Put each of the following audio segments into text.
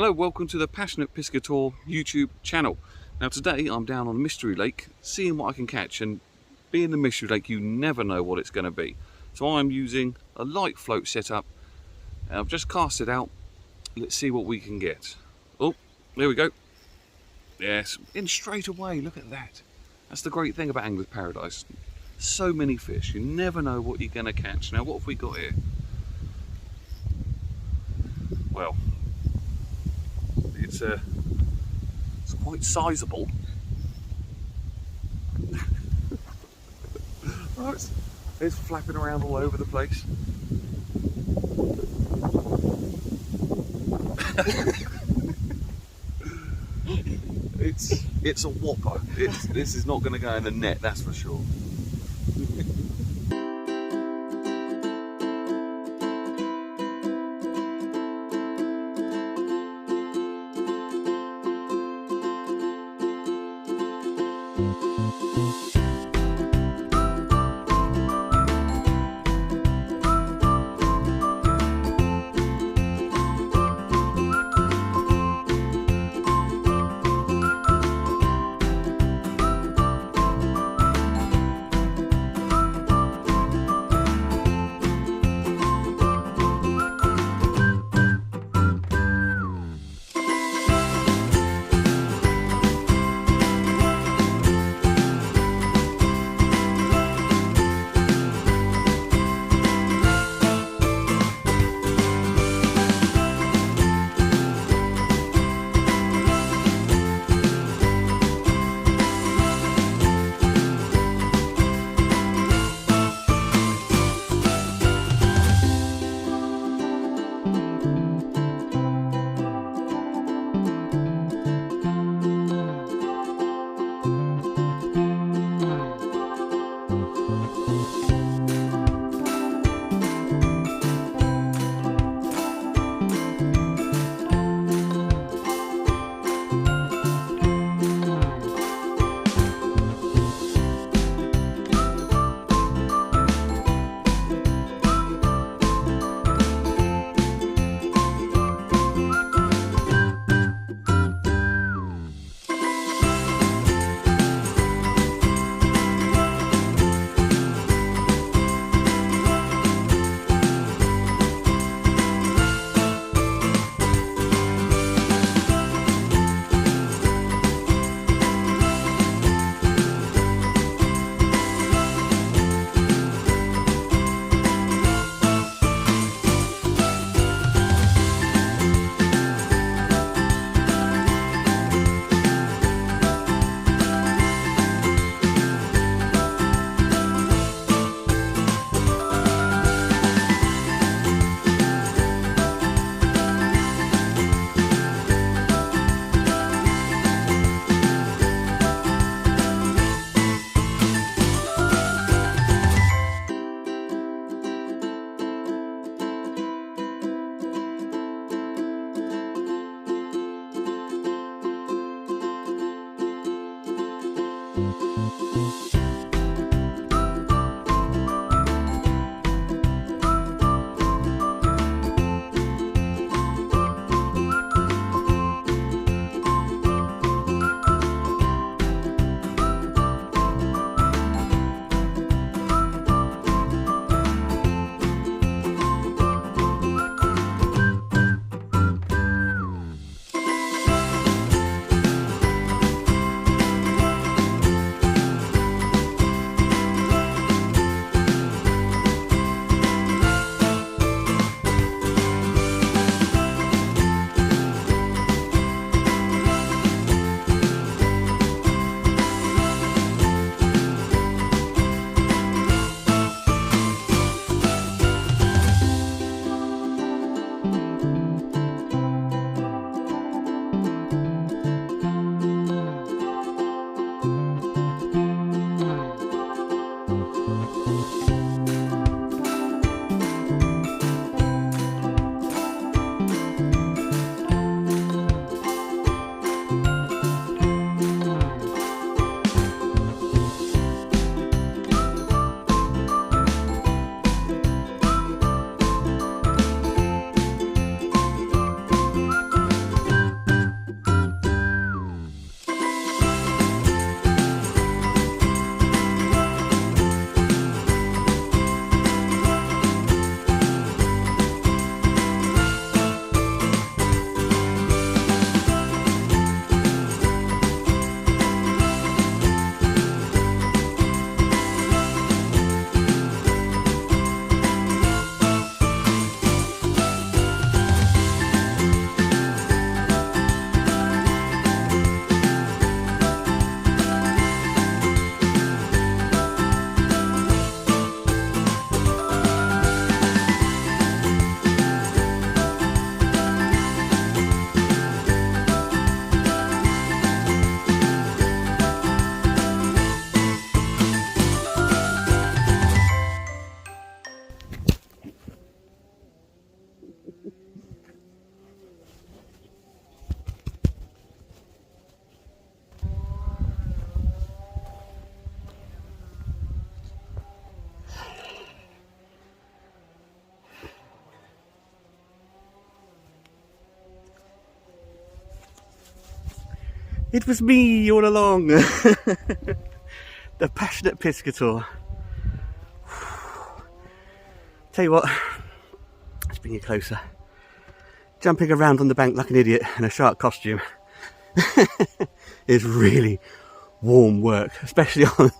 Hello, welcome to the Passionate Piscator YouTube channel. Now today I'm down on Mystery Lake seeing what I can catch, and being the Mystery Lake you never know what it's going to be. So I'm using a light float setup. I've just cast it out. Let's see what we can get. Oh, there we go. Yes, in straight away, look at that. That's the great thing about Angler's Paradise. So many fish, you never know what you're going to catch. Now what have we got here? Well, it's quite sizable. Right, it's flapping around all over the place. It's a whopper. This is not going to go in the net, that's for sure. It was me all along. The passionate piscator. Tell you what, let's bring you closer. Jumping around on the bank like an idiot in a shark costume is really warm work, especially on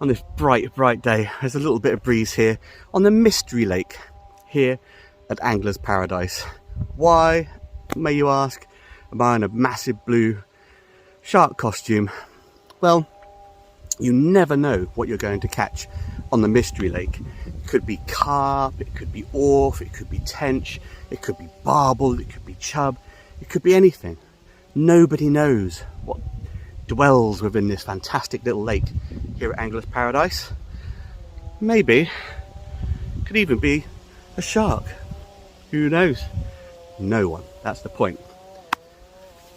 this bright day. There's a little bit of breeze here on the Mystery Lake here at Angler's Paradise. Why, may you ask, am I in a massive blue shark costume? Well, you never know what you're going to catch on the Mystery Lake. It could be carp, it could be orf, it could be tench, it could be barbel, it could be chub, it could be anything. Nobody knows what dwells within this fantastic little lake here at Angler's Paradise. Maybe could even be a shark. Who knows? No one. That's the point.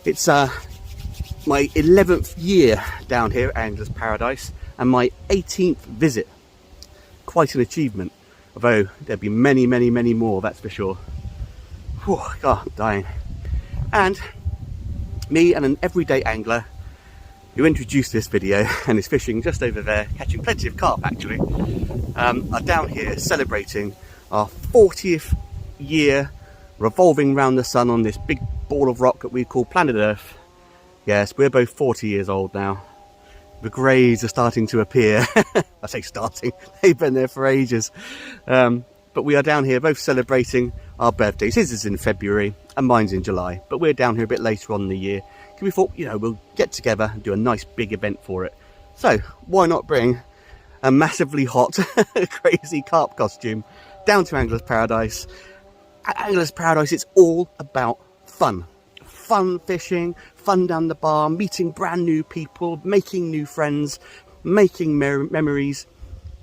It's my 11th year down here at Angler's Paradise and my 18th visit. Quite an achievement, although there'll be many more, that's for sure. Whew, God, I'm dying. And me and an everyday angler who introduced this video and is fishing just over there, catching plenty of carp actually, are down here celebrating our 40th year revolving round the sun on this big ball of rock that we call planet Earth. Yes, we're both 40 years old now. The greys are starting to appear. I say starting, they've been there for ages. But we are down here both celebrating our birthdays. His is in February and mine's in July, but we're down here a bit later on in the year. We thought, you know, we'll get together and do a nice big event for it. So why not bring a massively hot, crazy carp costume down to Angler's Paradise. At Angler's Paradise, it's all about fun. Fun fishing, fun down the bar, meeting brand new people, making new friends, making memories,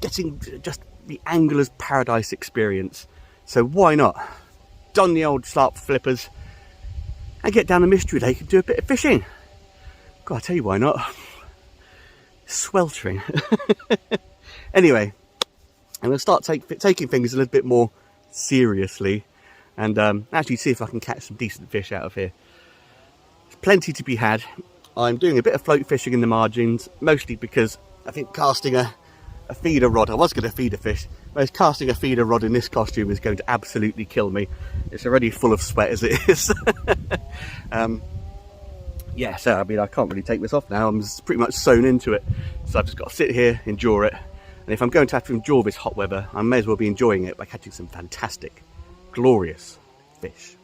getting just the Angler's Paradise experience. So why not don the old sharp flippers and get down the Mystery Lake and do a bit of fishing? God, I tell you why not. Sweltering. Anyway, I'm going to start taking things a little bit more seriously and actually see if I can catch some decent fish out of here. There's plenty to be had. I'm doing a bit of float fishing in the margins, mostly because I think casting a feeder rod, I was going to feed a fish, but casting a feeder rod in this costume is going to absolutely kill me. It's already full of sweat as it is. Yeah, so I mean, I can't really take this off now. I'm pretty much sewn into it. So I've just got to sit here, endure it. And if I'm going to have to endure this hot weather, I may as well be enjoying it by catching some fantastic, glorious fish.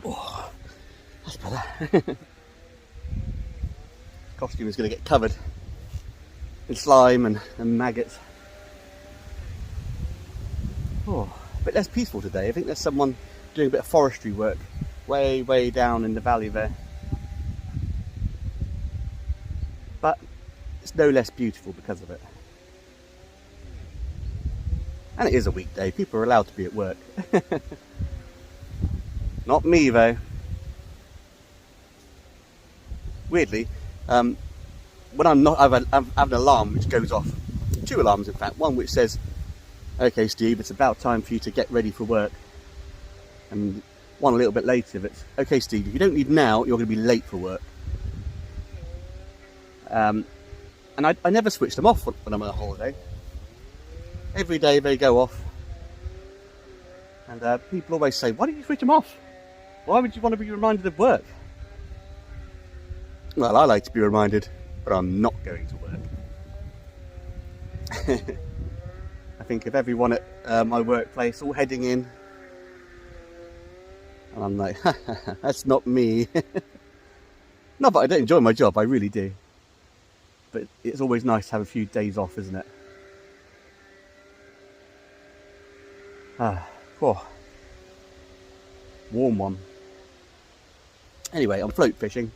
Oh, that's better. Costume is going to get covered in slime and maggots. Oh, a bit less peaceful today. I think there's someone doing a bit of forestry work way down in the valley there. But it's no less beautiful because of it. And it is a weekday, people are allowed to be at work. Not me though. Weirdly, when I'm not, I have an alarm which goes off. 2 alarms in fact, one which says, okay Steve, it's about time for you to get ready for work. And one a little bit later that's, okay Steve, if you don't leave now, you're going to be late for work. And I never switch them off when I'm on a holiday. Every day they go off, and people always say, why don't you switch them off? Why would you want to be reminded of work? Well, I like to be reminded, but I'm not going to work. I think of everyone at my workplace all heading in, and I'm like, that's not me. Not that I don't enjoy my job, I really do. But it's always nice to have a few days off, isn't it? Oh, warm one. Anyway, I'm float fishing.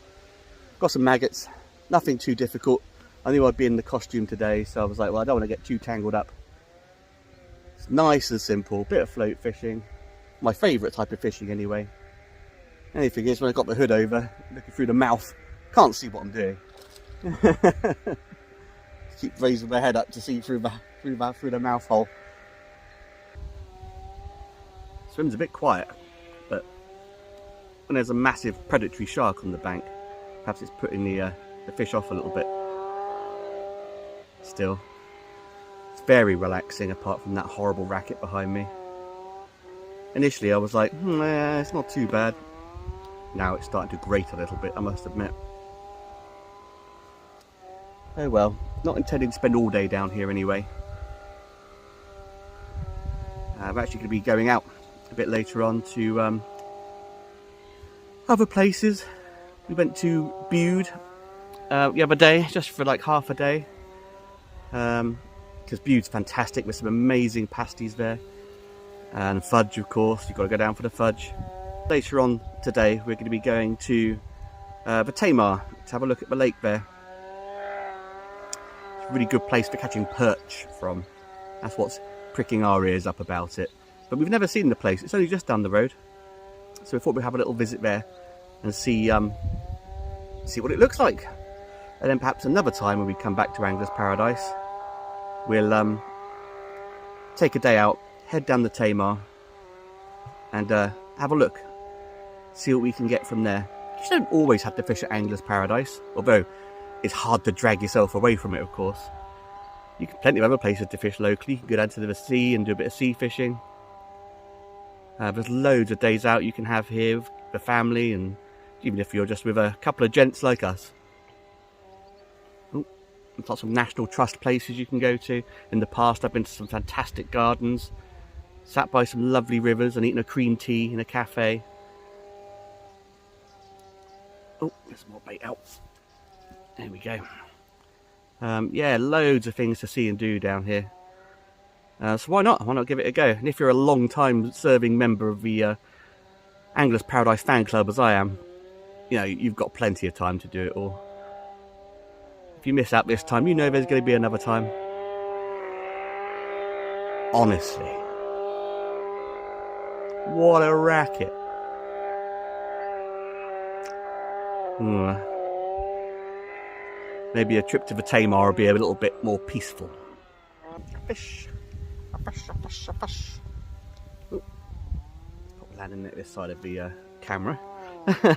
Got some maggots, nothing too difficult. I knew I'd be in the costume today, so I was like, well, I don't want to get too tangled up. It's nice and simple, bit of float fishing. My favourite type of fishing anyway. Only thing is, when I got the hood over, looking through the mouth, can't see what I'm doing. Keep raising my head up to see through the mouth hole. Swim's a bit quiet, but when there's a massive predatory shark on the bank, perhaps it's putting the fish off a little bit. Still, it's very relaxing apart from that horrible racket behind me. Initially I was like, it's not too bad. Now it's starting to grate a little bit, I must admit. Oh well, not intending to spend all day down here anyway. I'm actually going to be going out a bit later on to other places. We went to Bude the other day, just for like half a day. Because Bude's fantastic with some amazing pasties there. And fudge, of course, you've got to go down for the fudge. Later on today, we're going to be going to the Tamar to have a look at the lake there. It's a really good place for catching perch from. That's what's pricking our ears up about it. But we've never seen the place, it's only just down the road. So we thought we'd have a little visit there and see what it looks like. And then perhaps another time when we come back to Angler's Paradise, we'll take a day out, head down the Tamar and have a look, see what we can get from there. You don't always have to fish at Angler's Paradise, although it's hard to drag yourself away from it, of course. You can plenty of other places to fish locally. You can go down to the sea and do a bit of sea fishing. There's loads of days out you can have here with the family, and even if you're just with a couple of gents like us. There's lots of National Trust places you can go to. In the past I've been to some fantastic gardens, sat by some lovely rivers and eaten a cream tea in a cafe. Oh, there's some more bait out. There we go. Yeah, loads of things to see and do down here. So why not give it a go? And if you're a long time serving member of the Angler's Paradise fan club as I am, you know, you've got plenty of time to do it all. If you miss out this time, you know there's going to be another time. Honestly. What a racket. Maybe a trip to the Tamar will be a little bit more peaceful. Fish. A fish, a fish, a fish. Ooh. Put the landing net this side of the camera. Should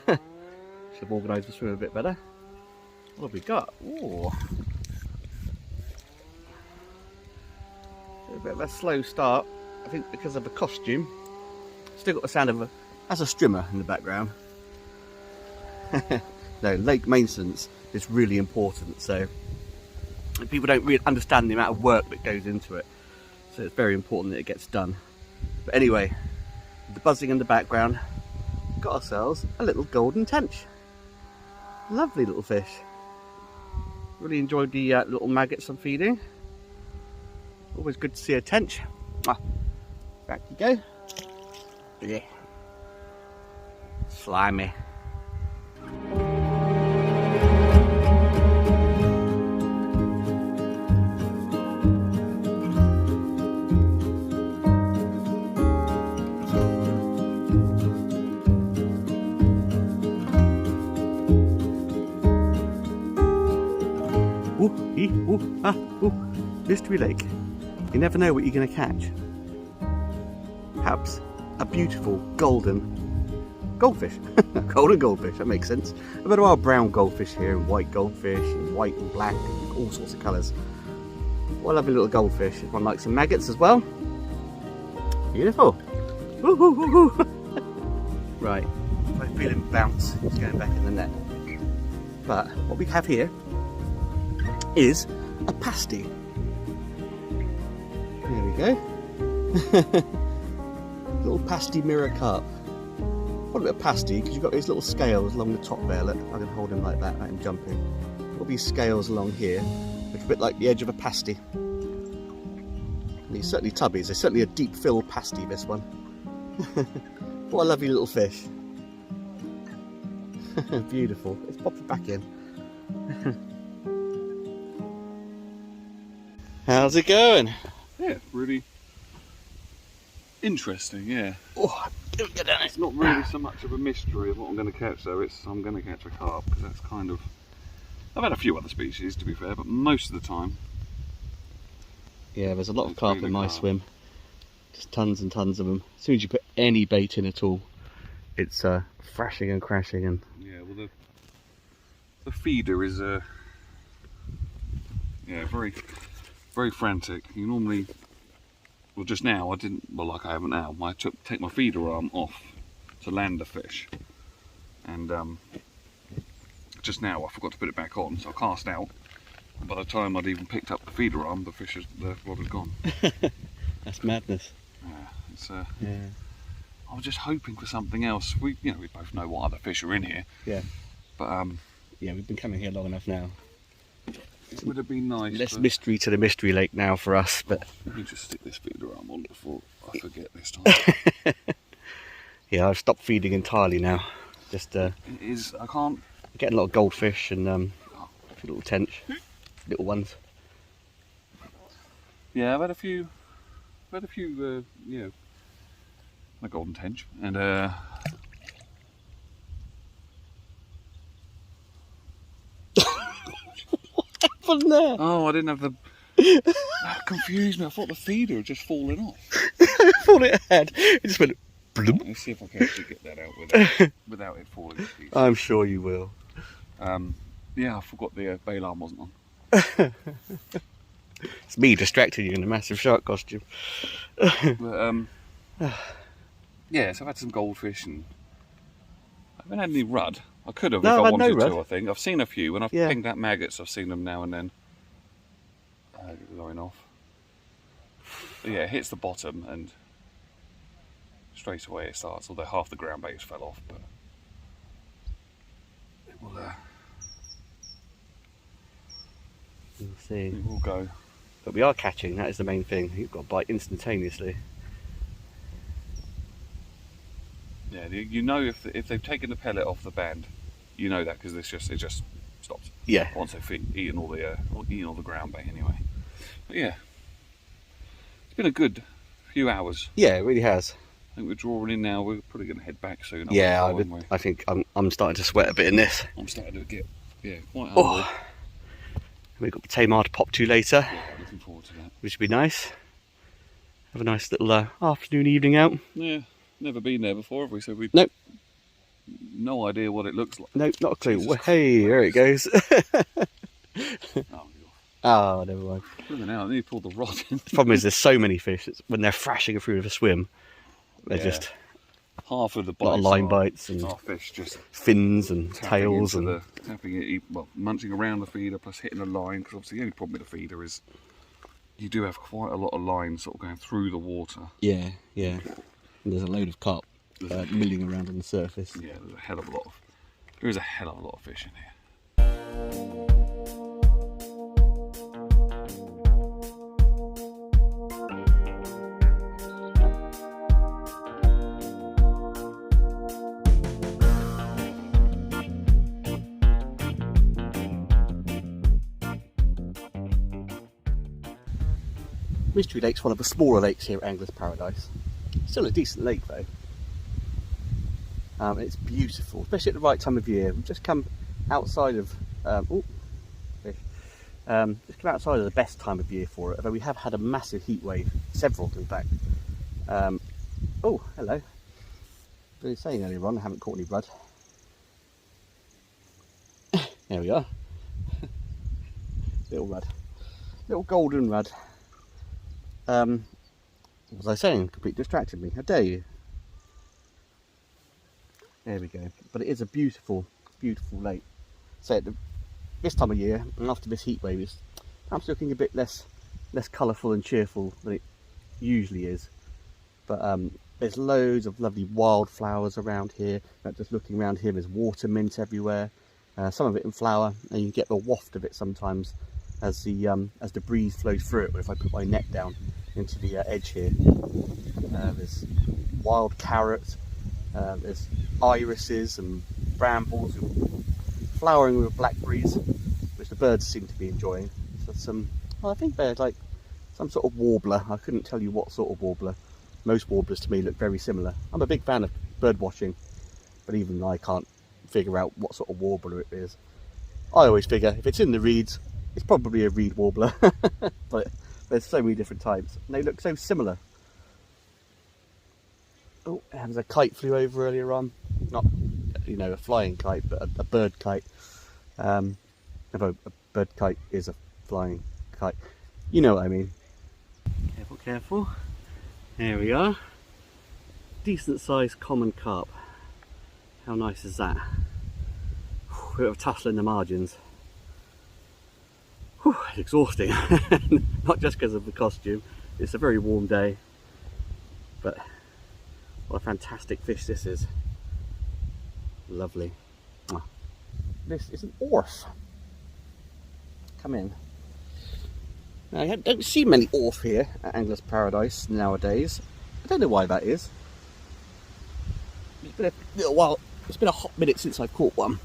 have organised the swim a bit better. What have we got? Ooh. A bit of a slow start, I think, because of the costume. Still got the sound of a strimmer in the background. No, lake maintenance is really important, so people don't really understand the amount of work that goes into it. So it's very important that it gets done. But anyway, the buzzing in the background, got ourselves a little golden tench. Lovely little fish. Really enjoyed the little maggots I'm feeding. Always good to see a tench. Back you go. Yeah. Slimy. Mystery Lake. You never know what you're going to catch. Perhaps a beautiful golden goldfish. Golden goldfish, that makes sense. But there are brown goldfish here, and white goldfish, and white and black, and all sorts of colours. What a lovely little goldfish. If one likes some maggots as well. Beautiful. Woo, woo, woo, woo. Right, if I feel him bounce, he's going back in the net. But what we have here is a pasty. There we go. Little pasty mirror carp. What a bit of pasty, because you've got these little scales along the top there. Look, I can hold him like that, let him jumping. All these scales along here, which are a bit like the edge of a pasty. And he's certainly tubby. There's certainly a deep fill pasty, this one. What a lovely little fish. Beautiful. Let's pop it back in. How's it going? Yeah, really interesting, yeah. Oh, get down It's not really so much of a mystery of what I'm going to catch though, I'm going to catch a carp, because that's kind of... I've had a few other species to be fair, but most of the time... Yeah, there's a lot of carp in my swim. Just tons and tons of them. As soon as you put any bait in at all, it's thrashing and crashing. And yeah, well the feeder is yeah, very frantic. You normally, well, just now I didn't, well, like I haven't now. I take my feeder arm off to land the fish, and just now I forgot to put it back on, so I cast out. And by the time I'd even picked up the feeder arm, the rod had gone. That's madness. Yeah, it's yeah. I was just hoping for something else. We both know what other fish are in here. Yeah. But yeah, we've been coming here long enough now. it would have been nice. Less mystery to the mystery lake now for us, but let me just stick this feeder arm on before I forget this time. yeah, I've stopped feeding entirely now. Just it is. I can't. Getting a lot of goldfish and a few little tench, little ones. Yeah, I've had a few. You know, my golden tench and What happened there? oh, I didn't have the. That confused me. I thought the feeder had just fallen off. I thought it had. It just went. Bloop. Let's see if I can actually get that out without it falling to pieces. I'm sure you will. Yeah, I forgot the bail arm wasn't on. It's me distracting you in a massive shark costume. But yeah, so I've had some goldfish and I haven't had any rudd. I could have if I wanted to. I think I've seen a few when I've pinged out maggots. I've seen them now and then going off. But yeah, it hits the bottom and straight away it starts. Although half the ground base fell off, but it will. We'll see. It will go. But we are catching. That is the main thing. You've got to bite instantaneously. Yeah, you know if they've taken the pellet off the band, you know that because it just stops. Yeah. Once they've eaten all the ground bait anyway. But yeah, it's been a good few hours. Yeah, it really has. I think we're drawing in now. We're probably going to head back soon. Yeah, I think I'm starting to sweat a bit in this. I'm starting to get quite hungry. Oh. We've got Tamar to pop to later. Yeah, looking forward to that. Which would be nice. Have a nice little afternoon, evening out. Yeah, never been there before, have we? So we nope. No idea what it looks like. Nope, not a clue. Well, hey, there it goes. Oh, never mind. Now I need to pull the rod in. The problem is there's so many fish. It's when they're thrashing through with a swim, they're just half of the bites. A lot of line bites and fish just fins and tails and tapping it, munching around the feeder plus hitting a line. Because obviously the only problem with the feeder is you do have quite a lot of lines sort of going through the water. Yeah, yeah. And there's a load of carp milling around on the surface. Yeah, there is a hell of a lot of fish in here. Mystery Lake's one of the smaller lakes here at Angler's Paradise. Still a decent lake though. It's beautiful, especially at the right time of year. We've just come outside of just come outside of the best time of year for it, although we have had a massive heat wave, several in fact. Oh, hello. As I was saying earlier on, I haven't caught any rudd. There we are. Little rudd. Little golden rudd. What was I saying? Completely distracted me. How dare you? There we go. But it is a beautiful, beautiful lake. So at this time of year, and after this heat wave, it's perhaps looking a bit less colourful and cheerful than it usually is. But there's loads of lovely wildflowers around here. Just looking around here, there's water mint everywhere. Some of it in flower, and you can get the waft of it sometimes as the breeze flows through it. But if I put my net down into the edge here, there's wild carrot, there's irises and brambles flowering with blackberries, which the birds seem to be enjoying. So some, well, I think they're like some sort of warbler. I couldn't tell you what sort of warbler. Most warblers to me look very similar. I'm a big fan of bird watching, but even I can't figure out what sort of warbler it is. I always figure if it's in the reeds, it's probably a reed warbler. But there's so many different types and they look so similar. Oh, there was a kite flew over earlier on. Not, you know, a flying kite, but a bird kite. Although a bird kite is a flying kite. You know what I mean. Careful, careful. There we are. Decent sized common carp. How nice is that? A bit of a tussle in the margins. Whew, it's exhausting. Not just because of the costume. It's a very warm day. But what a fantastic fish this is. Lovely. This is an orf. Come in. Now, I don't see many orf here at Angler's Paradise nowadays. I don't know why that is. It's been a little while, it's been a hot minute since I've caught one.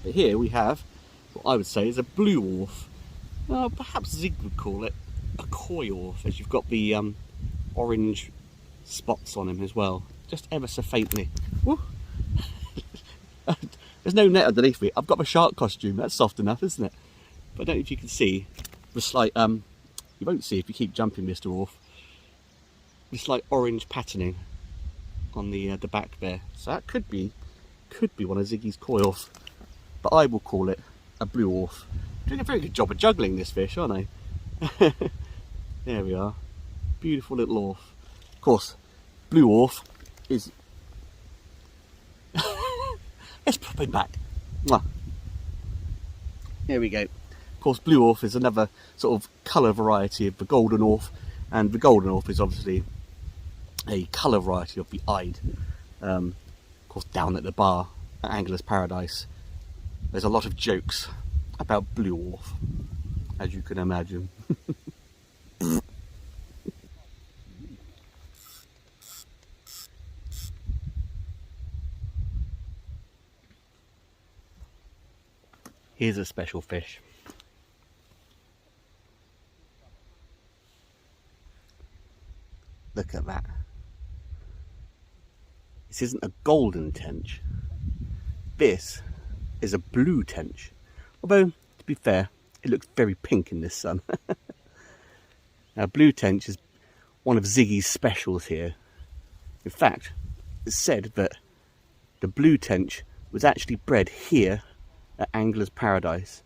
But here we have what I would say is a blue orf. Perhaps Zig would call it a koi orf, as you've got the orange spots on him as well, just ever so faintly. Woo. There's no net underneath me. I've got my shark costume, that's soft enough, isn't it? But I don't know if you can see the slight, you won't see if you keep jumping, Mr. Orf, the slight orange patterning on the back there. So that could be one of Ziggy's koi orf, but I will call it a blue orf. Doing a very good job of juggling this fish, aren't I? There we are, beautiful little orf. Of course, blue orf is. Let's pop him back. Mwah. There we go. Of course, blue orf is another sort of colour variety of the golden orf, and the golden orf is obviously a colour variety of the eyed. Of course, down at the bar at Angler's Paradise, there's a lot of jokes about blue orf, as you can imagine. Here's a special fish. Look at that. This isn't a golden tench. This is a blue tench. Although, to be fair, it looks very pink in this sun. Now, blue tench is one of Ziggy's specials here. In fact, it's said that the blue tench was actually bred here at Angler's Paradise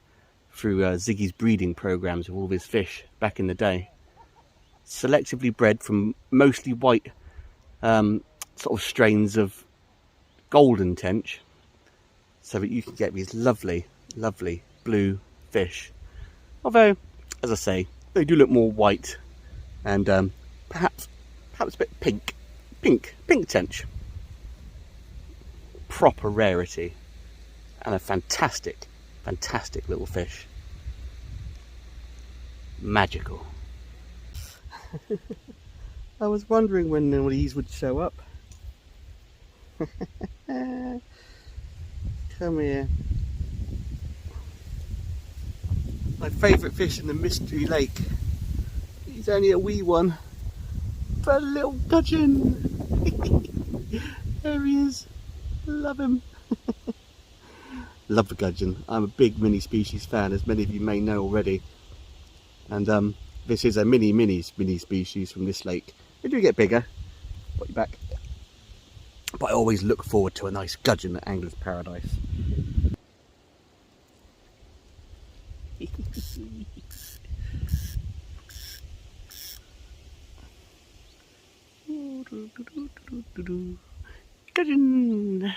through Ziggy's breeding programs of all of his fish back in the day. Selectively bred from mostly white sort of strains of golden tench, so that you can get these lovely, lovely blue fish. Although, as I say, they do look more white and perhaps a bit pink tench. Proper rarity. And a fantastic little fish. Magical. I was wondering when these would show up. Come here. My favourite fish in the Mystery Lake. He's only a wee one, but a little gudgeon. There he is. Love him. Love the gudgeon. I'm a big mini species fan, as many of you may know already. And this is a mini species from this lake. They do get bigger. Got you back. But I always look forward to a nice gudgeon at Angler's Paradise. Gudgeon!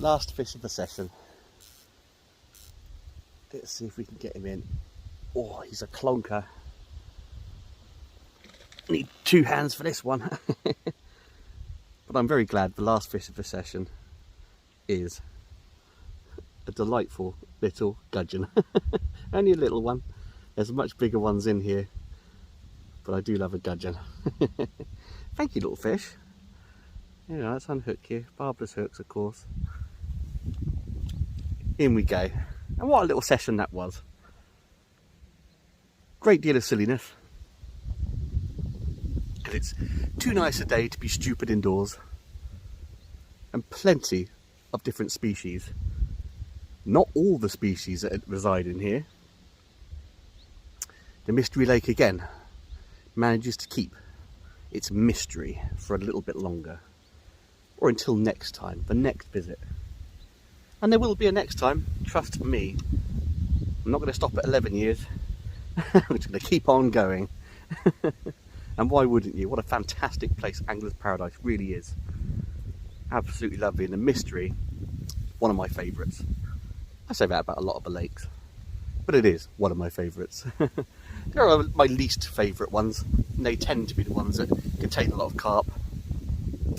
Last fish of the session. Let's see if we can get him in. Oh, he's a clonker. Need two hands for this one. But I'm very glad the last fish of the session is a delightful little gudgeon. Only a little one. There's much bigger ones in here, but I do love a gudgeon. Thank you, little fish. Yeah, let's unhook you. Barbless hooks, of course. In we go. And what a little session that was. Great deal of silliness. Because it's too nice a day to be stupid indoors. And plenty of different species. Not all the species that reside in here. The Mystery Lake again manages to keep its mystery for a little bit longer. Or until next time, the next visit. And there will be a next time, trust me. I'm not going to stop at 11 years. I'm just going to keep on going. And why wouldn't you? What a fantastic place Angler's Paradise really is. Absolutely lovely. And the mystery, one of my favourites. I say that about a lot of the lakes. But it is one of my favourites. There are my least favourite ones. And they tend to be the ones that contain a lot of carp.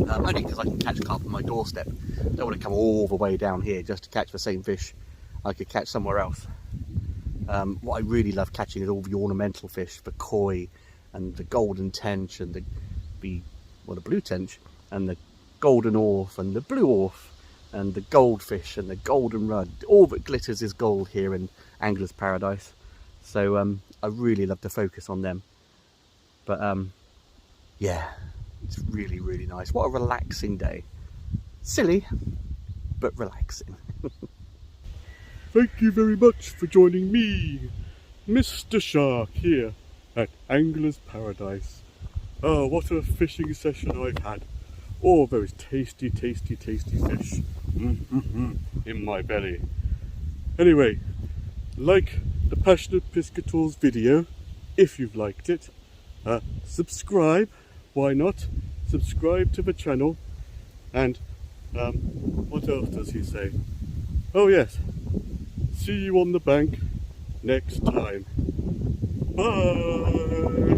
Only because I can catch carp on my doorstep. I don't want to come all the way down here just to catch the same fish I could catch somewhere else. What I really love catching is all the ornamental fish, the koi and the golden tench and the blue tench and the golden orf and the blue orf and the goldfish and the golden rudd. All that glitters is gold here in Angler's Paradise. So I really love to focus on them. But yeah. It's really, really nice. What a relaxing day. Silly, but relaxing. Thank you very much for joining me, Mr. Shark, here at Angler's Paradise. Oh, what a fishing session I've had. Oh, those tasty, tasty, tasty fish in my belly. Anyway, like the Passionate Piscator's video if you've liked it. Subscribe. Why not? Subscribe to the channel. And what else does he say? Oh yes, see you on the bank next time. Bye.